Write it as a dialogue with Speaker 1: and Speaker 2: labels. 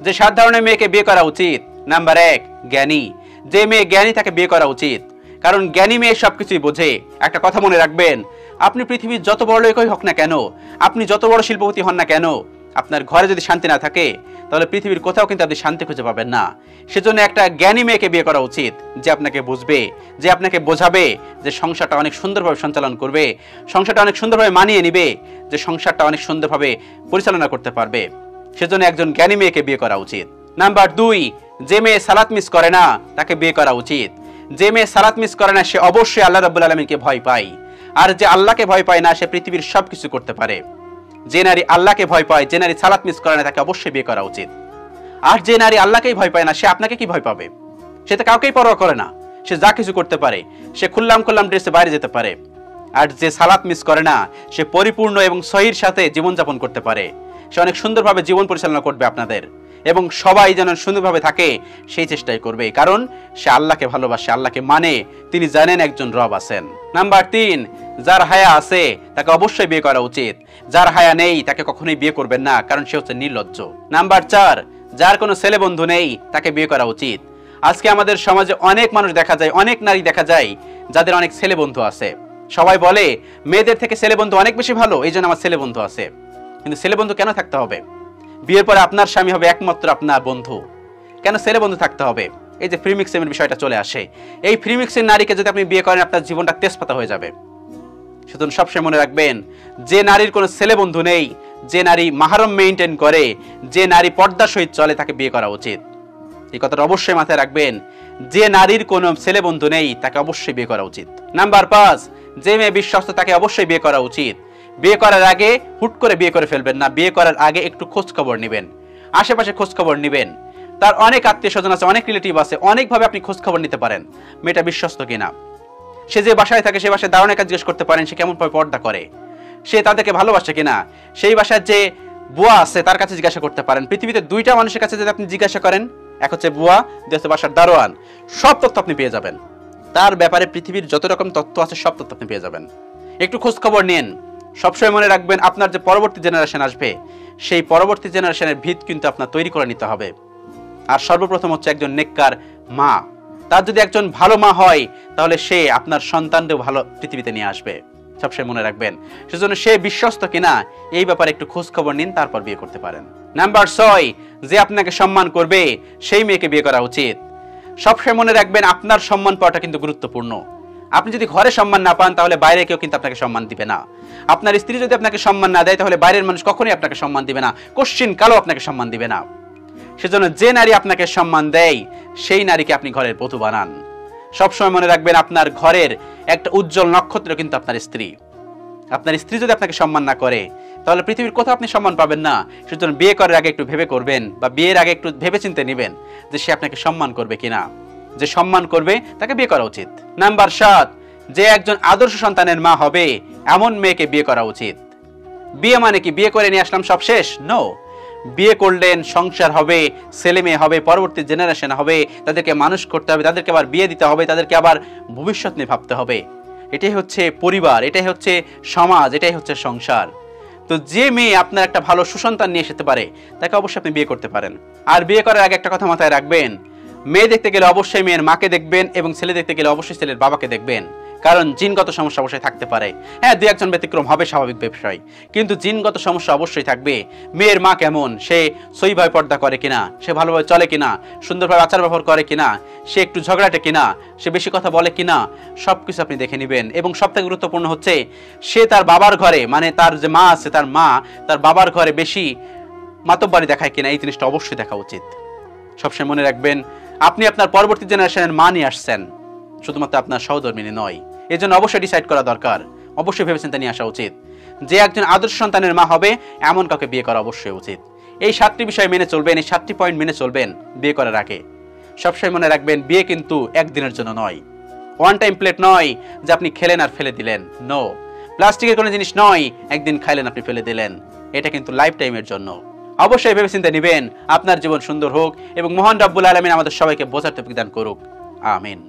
Speaker 1: যে 7 ধরনের মেয়েকে বিয়ে করা উচিত। নাম্বার 1, জ্ঞানী। যে মেয়ে জ্ঞানী তাকে বিয়ে করা উচিত, কারণ জ্ঞানী মেয়ে সবকিছুই বোঝে। একটা কথা মনে রাখবেন, আপনি পৃথিবীর যত বড় লোকই হোক না কেন, আপনি যত বড় শিল্পপতি হন না কেন, আপনার ঘরে যদি শান্তি না থাকে তাহলে পৃথিবীর কোথাও কিন্তু আপনি শান্তি খুঁজে পাবেন না। সেজন্য একটা জ্ঞানী মেয়েকে বিয়ে করা উচিত, যে আপনাকে বুঝবে, যে আপনাকে বোঝাবে, যে সংসারটা অনেক সুন্দরভাবে সঞ্চালন করবে, সংসারটা অনেক সুন্দরভাবে মানিয়ে নিবে, যে সংসারটা অনেক সুন্দরভাবে পরিচালনা করতে পারবে। সেজন্য একজন জ্ঞানী মেয়েকে বিয়ে করা উচিত। নাম্বার 2, যে মেয়ে সালাত মিস করে না তাকে বিয়ে করা উচিত। যে মেয়ে সালাত মিস করে না সে অবশ্যই আল্লাহ রাব্বুল আলামিনকে ভয় পায়, আর যে আল্লাহকে ভয় পায় না সে পৃথিবীর সবকিছু করতে পারে। যে নারী আল্লাহকে ভয় পায়, যে নারী সালাত মিস করে না তাকে অবশ্যই বিয়ে করা উচিত। আর যে নারী আল্লাহকেই ভয় পায় না সে আপনাকে কি ভয় পাবে? সে তো কাউকেই পরোয়া করে না, সে যা কিছু করতে পারে, সে খুল্লাম ড্রেসে বাইরে যেতে পারে। আর যে সালাত মিস করে না সে পরিপূর্ণ এবং সহির সাথে জীবনযাপন করতে পারে, সে অনেক সুন্দরভাবে জীবন পরিচালনা করবে আপনাদের, এবং সবাই যেন সুন্দরভাবে থাকে সেই চেষ্টাই করবে, কারণ সে আল্লাহকে ভালোবাসে, আল্লাহকে মানে, তিনি জানেন একজন রব আছেন। নাম্বার 3, যার হায়া আছে তাকে অবশ্যই বিয়ে করা উচিত। যার হায়া নেই তাকে কখনোই বিয়ে করবেন না, কারণ সে হচ্ছে নির্লজ্জ। নাম্বার 4, যার কোনো ছেলে বন্ধু নেই তাকে বিয়ে করা উচিত। আজকে আমাদের সমাজে অনেক মানুষ দেখা যায়, অনেক নারী দেখা যায় যাদের অনেক ছেলে বন্ধু আছে। সবাই বলে মেয়েদের থেকে ছেলে বন্ধু অনেক বেশি ভালো, এই জন্য আমার ছেলে বন্ধু আছে। কিন্তু ছেলে বন্ধু কেন থাকতে হবে? বিয়ের পরে আপনার স্বামী হবে একমাত্র আপনার বন্ধু, কেন ছেলে বন্ধু থাকতে হবে? এই যে ফ্রি মিক্সিংয়ের বিষয়টা চলে আসে, এই ফ্রি মিক্সিং নারীকে যদি আপনি বিয়ে করেন আপনার জীবনটা তেজপাতা হয়ে যাবে। সুতরাং সবসময় মনে রাখবেন, যে নারীর কোনো ছেলে বন্ধু নেই, যে নারী মাহরম মেইনটেইন করে, যে নারী পর্দার সহিত চলে তাকে বিয়ে করা উচিত। এই কথাটা অবশ্যই মাথায় রাখবেন, যে নারীর কোনো ছেলে বন্ধু নেই তাকে অবশ্যই বিয়ে করা উচিত। নাম্বার 5, যে মেয়ে বিশ্বস্ত তাকে অবশ্যই বিয়ে করা উচিত। বিয়ে করার আগে হুট করে বিয়ে করে ফেলবেন না, বিয়ে করার আগে একটু খোঁজ খবর নেবেন, আশেপাশে খোঁজ খবর নেবেন। তার অনেক আত্মীয় স্বজন আছে, অনেক রিলেটিভ আছে, অনেকভাবে আপনি খোঁজ খবর নিতে পারেন মেয়েটা বিশ্বস্ত কিনা। সে যে বাসায় থাকে সে বাসায় দারোয়ানের কাছে জিজ্ঞেস করতে পারেন সে কেমন পর্দা করে, সে তাদেরকে ভালোবাসে কিনা। সেই বাসার যে বুয়া আছে তার কাছে জিজ্ঞাসা করতে পারেন। পৃথিবীতে 2টা মানুষের কাছে যদি আপনি জিজ্ঞাসা করেন, এক হচ্ছে বুয়া, দুই হচ্ছে বাসার দারোয়ান, সব তথ্য আপনি পেয়ে যাবেন। তার ব্যাপারে পৃথিবীর যত রকম তথ্য আছে সব তথ্য আপনি পেয়ে যাবেন। একটু খোঁজ খবর নিন। সবসময় মনে রাখবেন, আপনার যে পরবর্তী জেনারেশন আসবে সেই পরবর্তী জেনারেশনের ভিত কিন্তু আপনার তৈরি করে নিতে হবে। আর সর্বপ্রথম হচ্ছে একজন নেককার মা। তার যদি একজন ভালো মা হয় তাহলে সে আপনার সন্তানকেও ভালো পৃথিবীতে নিয়ে আসবে, সবসময় মনে রাখবেন। সেজন্য সে বিশ্বস্ত কিনা এই ব্যাপারে একটু খোঁজ খবর নিন, তারপর বিয়ে করতে পারেন। নাম্বার 6, যে আপনাকে সম্মান করবে সেই মেয়েকে বিয়ে করা উচিত। সবসময় মনে রাখবেন, আপনার সম্মান পাওয়াটা কিন্তু গুরুত্বপূর্ণ। আপনি যদি ঘরে সম্মান না পান তাহলে বাইরে কেউ কিন্তু আপনাকে সম্মান দিবে না। আপনার স্ত্রী যদি আপনাকে সম্মান না দেয় তাহলে বাইরের মানুষ কখনোই আপনাকে সম্মান দিবে না, কোশ্চিন কালও আপনাকে সম্মান দিবে না। সেজন্য যে নারী আপনাকে সম্মান দেয় সেই নারীকে আপনি ঘরের বধূ বানান। সবসময় মনে রাখবেন, আপনার ঘরের একটা উজ্জ্বল নক্ষত্র কিন্তু আপনার স্ত্রী। আপনার স্ত্রী যদি আপনাকে সম্মান না করে তাহলে পৃথিবীর কোথাও আপনি সম্মান পাবেন না। সেজন্য বিয়ে করার আগে একটু ভেবে করবেন, বা বিয়ের আগে একটু ভেবে চিন্তে নেবেন যে সে আপনাকে সম্মান করবে কিনা। যে সম্মান করবে তাকে বিয়ে করা উচিত। নাম্বার 7, যে একজন আদর্শ সন্তানের মা হবে এমন মেয়েকে বিয়ে করা উচিত। বিয়ে মানে কি বিয়ে করে নিয়ে আসলাম সব শেষ? নো। বিয়ে করলেন, সংসার হবে, ছেলে মেয়ে হবে, পরবর্তী জেনারেশন হবে, তাদেরকে মানুষ করতে হবে, তাদেরকে আবার বিয়ে দিতে হবে, তাদেরকে আবার ভবিষ্যৎ নিয়ে ভাবতে হবে। এটাই হচ্ছে পরিবার, এটাই হচ্ছে সমাজ, এটাই হচ্ছে সংসার। তো যে মেয়ে আপনার একটা ভালো সুসন্তান নিয়ে আসতে পারে তাকে অবশ্যই আপনি বিয়ে করতে পারেন। আর বিয়ে করার আগে একটা কথা মাথায় রাখবেন, মেয়ে দেখতে গেলে অবশ্যই মেয়ের মাকে দেখবেন, এবং ছেলে দেখতে গেলে অবশ্যই ছেলের বাবাকে দেখবেন, কারণ জিনগত সমস্যা অবশ্যই থাকতে পারে। হ্যাঁ, 2-1জন ব্যতিক্রম হবে, স্বাভাবিক বিষয়, কিন্তু জিনগত সমস্যা অবশ্যই থাকবে। মেয়ের মা কেমন, সে সহিভাবে পর্দা করে কিনা, সে ভালোভাবে চলে কিনা, সুন্দরভাবে আচার ব্যবহার করে কিনা, সে একটু ঝগড়াটে কিনা, সে বেশি কথা বলে কিনা, সবকিছু আপনি দেখে নেবেন। এবং সবথেকে গুরুত্বপূর্ণ হচ্ছে সে তার বাবার ঘরে, মানে তার যে মা আছে তার মা তার বাবার ঘরে বেশি মাতব্বারি দেখায় কিনা, এই জিনিসটা অবশ্যই দেখা উচিত। সবসময় মনে রাখবেন, আপনি আপনার পরবর্তী জেনারেশনের মা নিয়ে আসছেন, শুধুমাত্র আপনার সহধর্মিনী নয়। এই জন্য অবশ্যই ডিসাইড করা দরকার, অবশ্যই ভেবেচিন্তে নিয়ে আসা উচিত। যে একজন আদর্শ সন্তানের মা হবে এমন কাউকে বিয়ে করা অবশ্যই উচিত। এই 7টি বিষয় মেনে চলবেন, এই 7টি পয়েন্ট মেনে চলবেন বিয়ে করার আগে। সবসময় মনে রাখবেন, বিয়ে কিন্তু একদিনের জন্য নয়, ওয়ান টাইম প্লেট নয় যে আপনি খেলেন আর ফেলে দিলেন। নো, প্লাস্টিকের কোনো জিনিস নয় একদিন খাইলেন আপনি ফেলে দিলেন। এটা কিন্তু লাইফ টাইমের জন্য। অবশ্যই ভেবেচিন্তে নেবেন। আপনার জীবন সুন্দর হোক এবং মহান রব্বুল আলামিন আমাদের সবাইকে বোঝার তৌফিক দান করুক। আমিন।